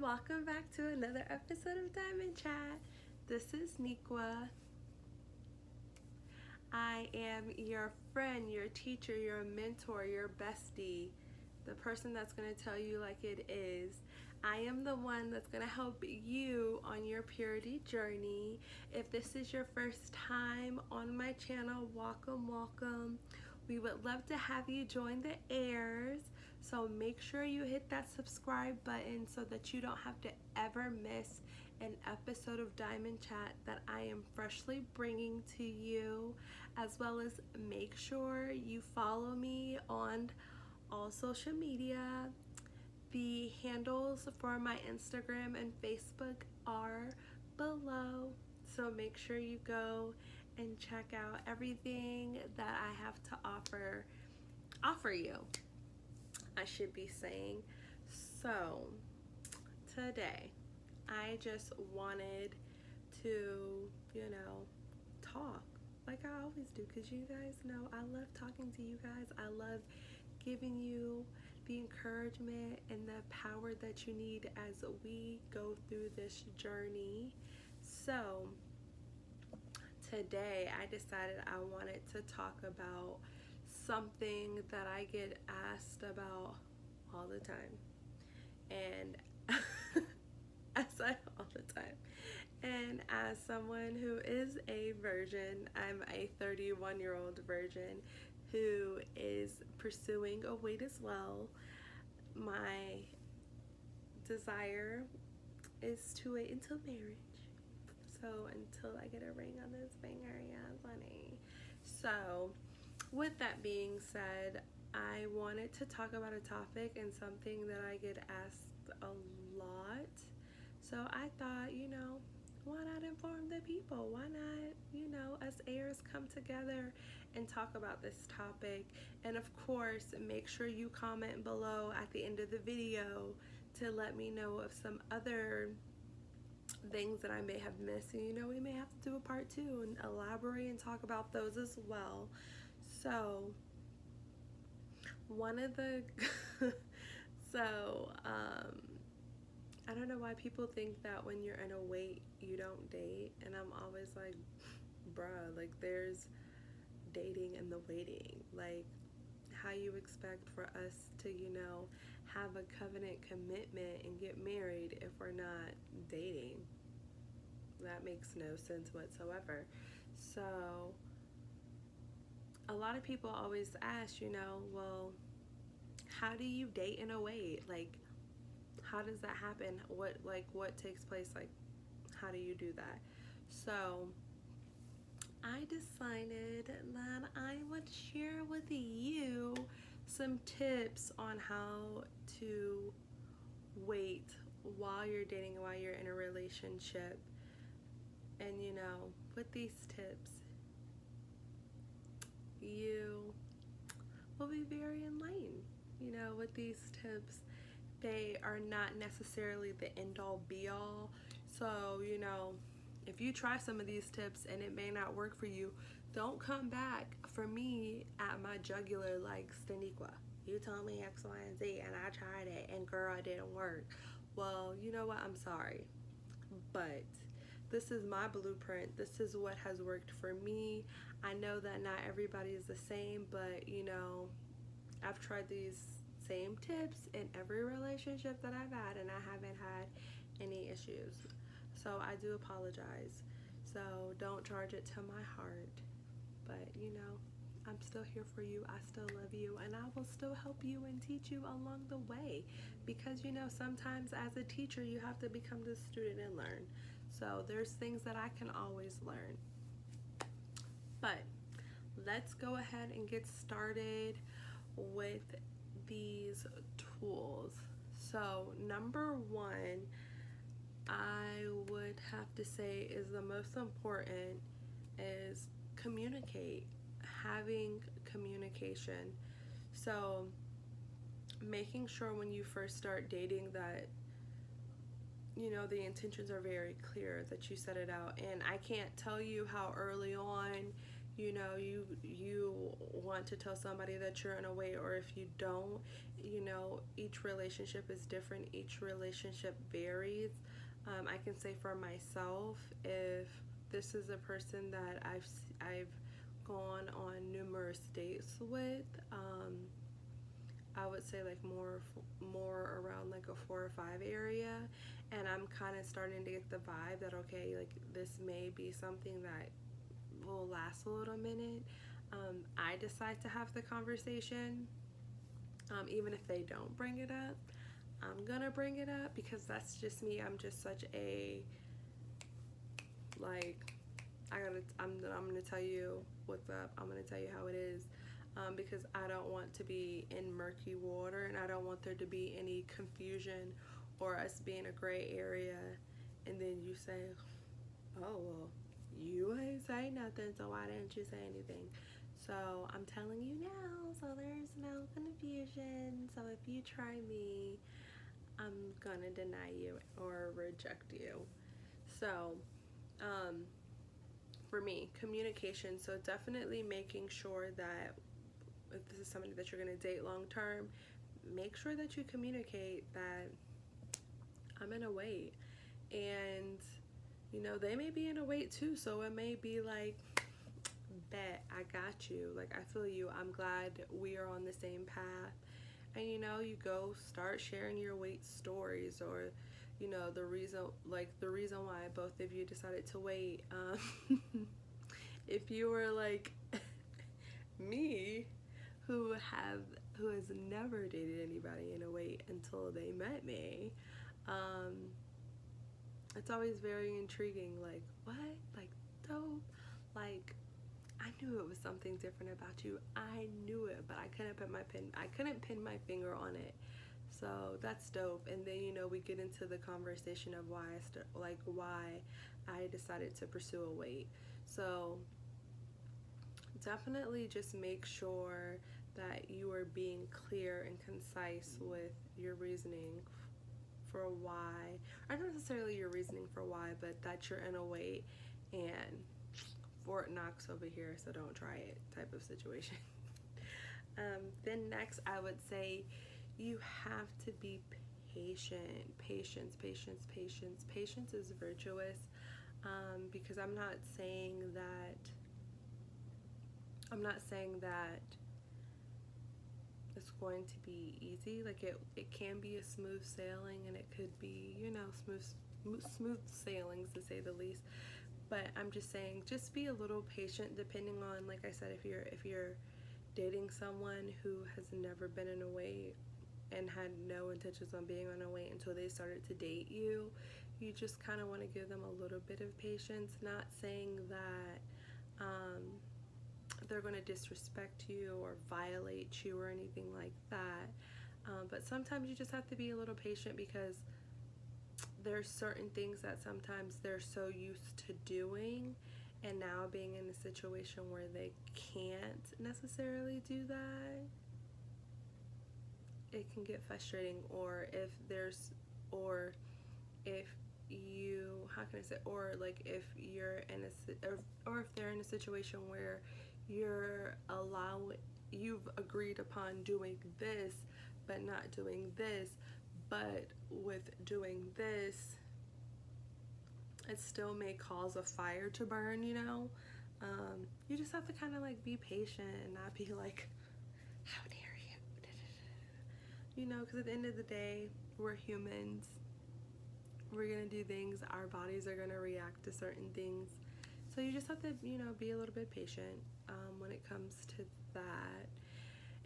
welcome back to another episode of Diamond Chat. This is Nikwa. I am your friend, your teacher, your mentor, your bestie, the person that's going to tell you like it is. I am the one that's going to help you on your purity journey. If this is your first time on my channel, welcome. We would love to have you join the airs. So make sure you hit that subscribe button so that you don't have to ever miss an episode of Diamond Chat that I am freshly bringing to you, as well as make sure you follow me on all social media. The handles for my Instagram and Facebook are below, so make sure you go and check out everything that I have to offer you, I should be saying. So today I just wanted to, talk like I always do, because you guys know I love talking to you guys. I love giving you the encouragement and the power that you need as we go through this journey. So today I decided I wanted to talk about something that I get asked about all the time, and all the time. And as someone who is a virgin, I'm a 31-year-old virgin who is pursuing a weight as well. My desire is to wait until marriage. So until I get a ring on this finger, yeah, honey. So with that being said, I wanted to talk about a topic and something that I get asked a lot. So I thought, why not inform the people? Why not, us heirs come together and talk about this topic? And of course, make sure you comment below at the end of the video to let me know of some other things that I may have missed. And we may have to do a part 2 and elaborate and talk about those as well. So one of the I don't know why people think that when you're in a wait you don't date, and I'm always like, bruh, like there's dating in the waiting. Like, how you expect for us to have a covenant commitment and get married if we're not dating? That makes no sense whatsoever. So a lot of people always ask, well, how do you date in a wait? Like, how does that happen? What takes place? Like, how do you do that? So I decided that I would share with you some tips on how to wait while you're dating, while you're in a relationship. And with these tips, you will be very enlightened. With these tips, they are not necessarily the end-all be-all. So, if you try some of these tips and it may not work for you, don't come back for me at my jugular like, Staniqua, you told me X, Y, and Z, and I tried it, and girl, it didn't work. Well, you know what? I'm sorry. But this is my blueprint. This is what has worked for me. I know that not everybody is the same, but, I've tried these same tips in every relationship that I've had, and I haven't had any issues. So I do apologize. So don't charge it to my heart. But I'm still here for you. I still love you, and I will still help you and teach you along the way, because sometimes as a teacher you have to become the student and learn. So there's things that I can always learn. But let's go ahead and get started with these tools. So number 1, I would have to say is the most important is communicate. Having communication. So making sure when you first start dating that the intentions are very clear, that you set it out. And I can't tell you how early on you want to tell somebody that you're in a wait, or if you don't, each relationship is different. Each relationship varies. I can say for myself, if this is a person that I've gone on numerous dates with, I would say like more around like a 4 or 5 area, and I'm kind of starting to get the vibe that okay, like this may be something that will last a little minute. I decide to have the conversation, even if they don't bring it up. I'm gonna bring it up because that's just me. I'm just such a like I'm gonna tell you what's up. I'm gonna tell you how it is. Because I don't want to be in murky water, and I don't want there to be any confusion or us being a gray area, and then you say, oh, well, you ain't say nothing, so why didn't you say anything? So I'm telling you now, so there's no confusion. So if you try me, I'm gonna deny you or reject you. So for me, communication, so definitely making sure that if this is somebody that you're going to date long term, make sure that you communicate that I'm in a wait, and you know, they may be in a wait too, so it may be like, bet, I got you, like I feel you, I'm glad we are on the same path. And you know, you go start sharing your wait stories, or you know, the reason why both of you decided to wait. If you were like me, who has never dated anybody in a wait until they met me, it's always very intriguing. Like, what? Like, dope? Like, I knew it was something different about you. I knew it, but I couldn't pin my finger on it. So that's dope. And then you know, we get into the conversation of why I decided to pursue a wait. So definitely just make sure that you are being clear and concise with your reasoning for why, or not necessarily your reasoning for why, but that you're in a wait and Fort Knox over here, so don't try it type of situation. Then next, I would say you have to be patient. Patience is virtuous, because I'm not saying that it's going to be easy. Like it can be a smooth sailing, and it could be, you know, smooth sailings to say the least. But I'm just saying, just be a little patient, depending on, like I said, if you're dating someone who has never been in a wait and had no intentions on being on a wait until they started to date you, you just kind of want to give them a little bit of patience. Not saying that they're going to disrespect you or violate you or anything like that, but sometimes you just have to be a little patient, because there's certain things that sometimes they're so used to doing, and now being in a situation where they can't necessarily do that, it can get frustrating. Or if you, how can I say, or like if you're in or if they're in a situation where you've agreed upon doing this but not doing this, but with doing this it still may cause a fire to burn, you know. You just have to kind of like be patient and not be like, how dare you, you know, because at the end of the day, we're humans. We're gonna do things, our bodies are gonna react to certain things, so you just have to, you know, be a little bit patient when it comes to that.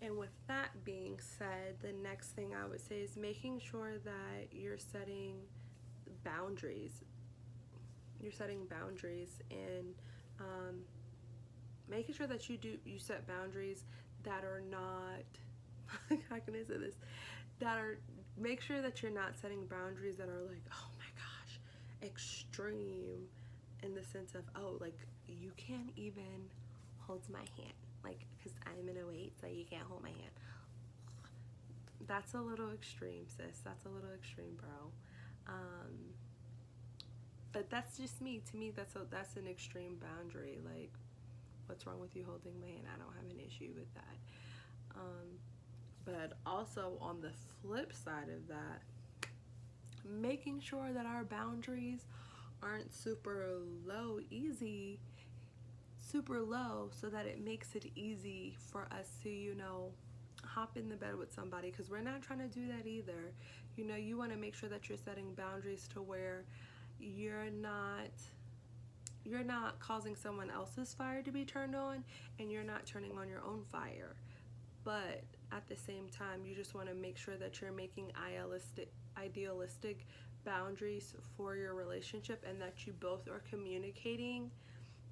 And with that being said, the next thing I would say is making sure that you're setting boundaries. And making sure that you set boundaries that are not how can I say this? Make sure that you're not setting boundaries that are like, oh my gosh, extreme, in the sense of, oh, like you can't even hold my hand, like, because I'm in a wait, so you can't hold my hand. That's a little extreme, sis. That's a little extreme, bro. But that's just me. To me, that's an extreme boundary. Like, what's wrong with you holding my hand? I don't have an issue with that. But also on the flip side of that, making sure that our boundaries aren't super low, so that it makes it easy for us to, hop in the bed with somebody, because we're not trying to do that either. You want to make sure that you're setting boundaries to where you're not causing someone else's fire to be turned on, and you're not turning on your own fire. But at the same time, you just want to make sure that you're making idealistic boundaries for your relationship, and that you both are communicating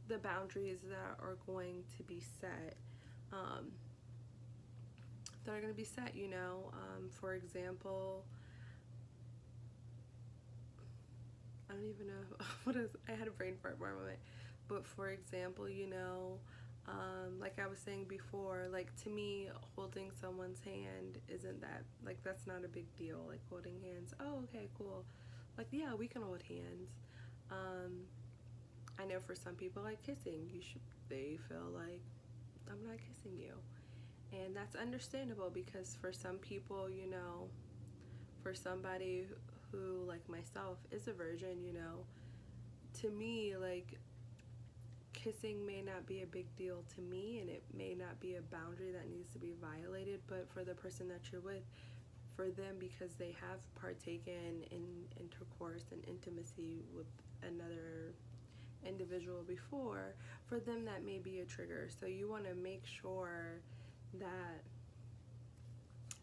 the boundaries that are going to be set. For example, I don't even know I had a brain fart for a moment. But for example, like I was saying before, like, to me, holding someone's hand isn't that, like, that's not a big deal. Like, holding hands, oh, okay, cool. Like, yeah, we can hold hands. I know for some people, like kissing, they feel like, I'm not kissing you. And that's understandable, because for some people, for somebody who, like myself, is a virgin, to me, like, kissing may not be a big deal to me, and it may not be a boundary that needs to be violated. But for the person that you're with, for them, because they have partaken in intercourse and intimacy with another individual before, for them that may be a trigger. So you want to make sure that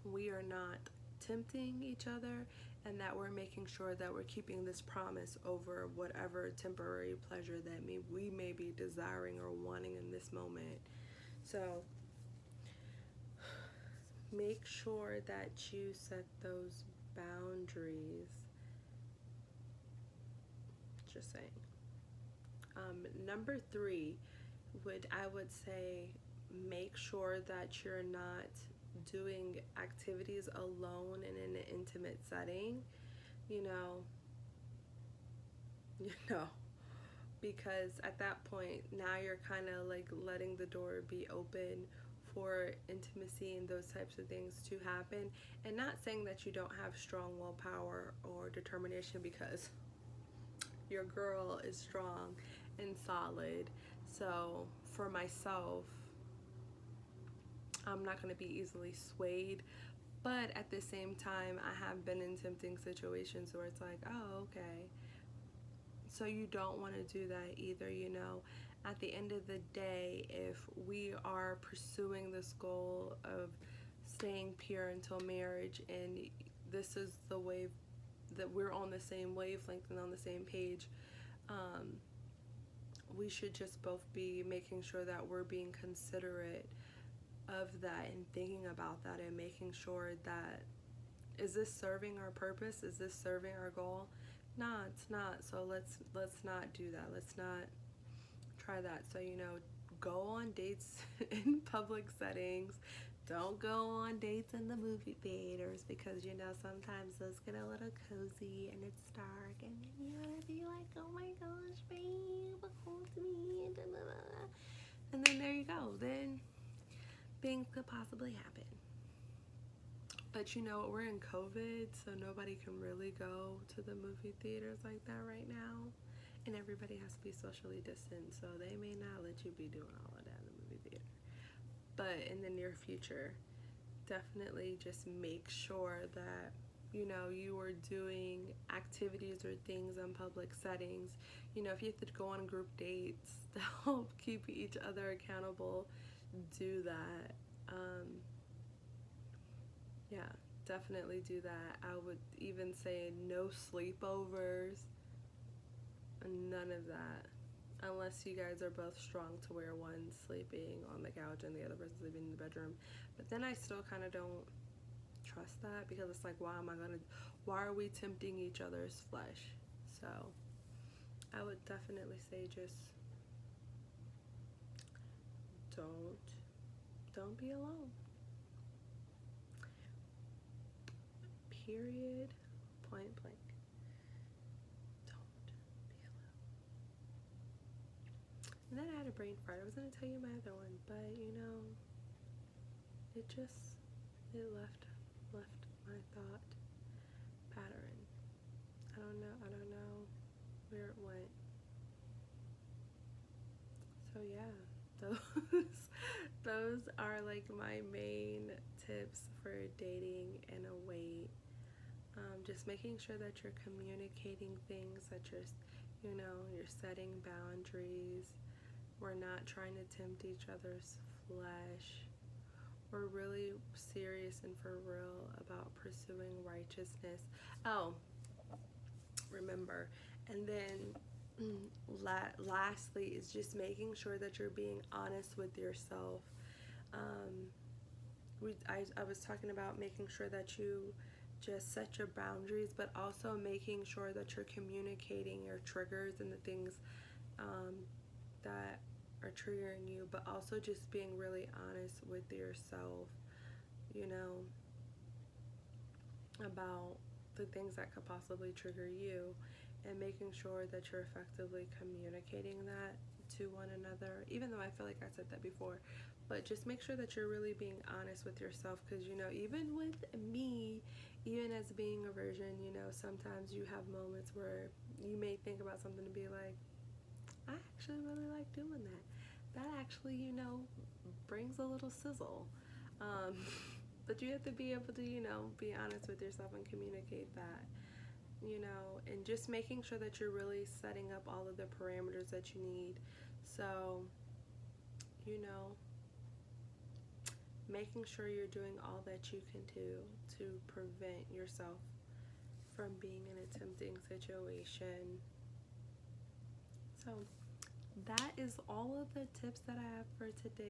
we are not tempting each other, and that we're making sure that we're keeping this promise over whatever temporary pleasure that we may be desiring or wanting in this moment. So make sure that you set those boundaries. Just saying. Number 3, I would say, make sure that you're not doing activities alone and in an intimate setting. You know, because at that point, now you're kind of like letting the door be open for intimacy and those types of things to happen. And not saying that you don't have strong willpower or determination, because your girl is strong and solid. So for myself, I'm not going to be easily swayed. But at the same time, I have been in tempting situations where it's like, oh, okay. So you don't want to do that either. At the end of the day, if we are pursuing this goal of staying pure until marriage, and this is the wave that we're on the same wavelength and on the same page, we should just both be making sure that we're being considerate of that, and thinking about that, and making sure that, is this serving our purpose? Is this serving our goal? Nah, it's not. So let's not do that. Let's not try that. So, go on dates in public settings. Don't go on dates in the movie theaters, because sometimes those get a little cozy and it's dark, and then you want to be like, oh my gosh, babe, hold me, da, da, da. And then there you go. Then things could possibly happen. But we're in COVID, so nobody can really go to the movie theaters like that right now. And everybody has to be socially distant, so they may not let you be doing all of that in the movie theater. But in the near future, definitely just make sure that, you are doing activities or things in public settings. If you have to go on group dates to help keep each other accountable, do that. Yeah, definitely do that. I would even say no sleepovers, none of that, unless you guys are both strong to where one's sleeping on the couch and the other person's sleeping in the bedroom. But then I still kind of don't trust that, because it's like, why are we tempting each other's flesh? So I would definitely say, just don't be alone. Period. Point blank. Don't be alone. And then I had a brain fart. I was going to tell you my other one, but it it left my thought pattern. I don't know where it went. So yeah, those are like my main tips for dating in a weight. Just making sure that you're communicating things, that you're setting boundaries. We're not trying to tempt each other's flesh. We're really serious and for real about pursuing righteousness. Oh, remember. And then lastly is just making sure that you're being honest with yourself. I was talking about making sure that you just set your boundaries, but also making sure that you're communicating your triggers and the things that are triggering you, but also just being really honest with yourself, about the things that could possibly trigger you, and making sure that you're effectively communicating that to one another, even though I feel like I said that before. But just make sure that you're really being honest with yourself, because even with me, even as being a virgin, sometimes you have moments where you may think about something and be like, I actually really like doing that. That actually, brings a little sizzle. But you have to be able to, be honest with yourself and communicate that, and just making sure that you're really setting up all of the parameters that you need. So, making sure you're doing all that you can do to prevent yourself from being in a tempting situation. So that is all of the tips that I have for today.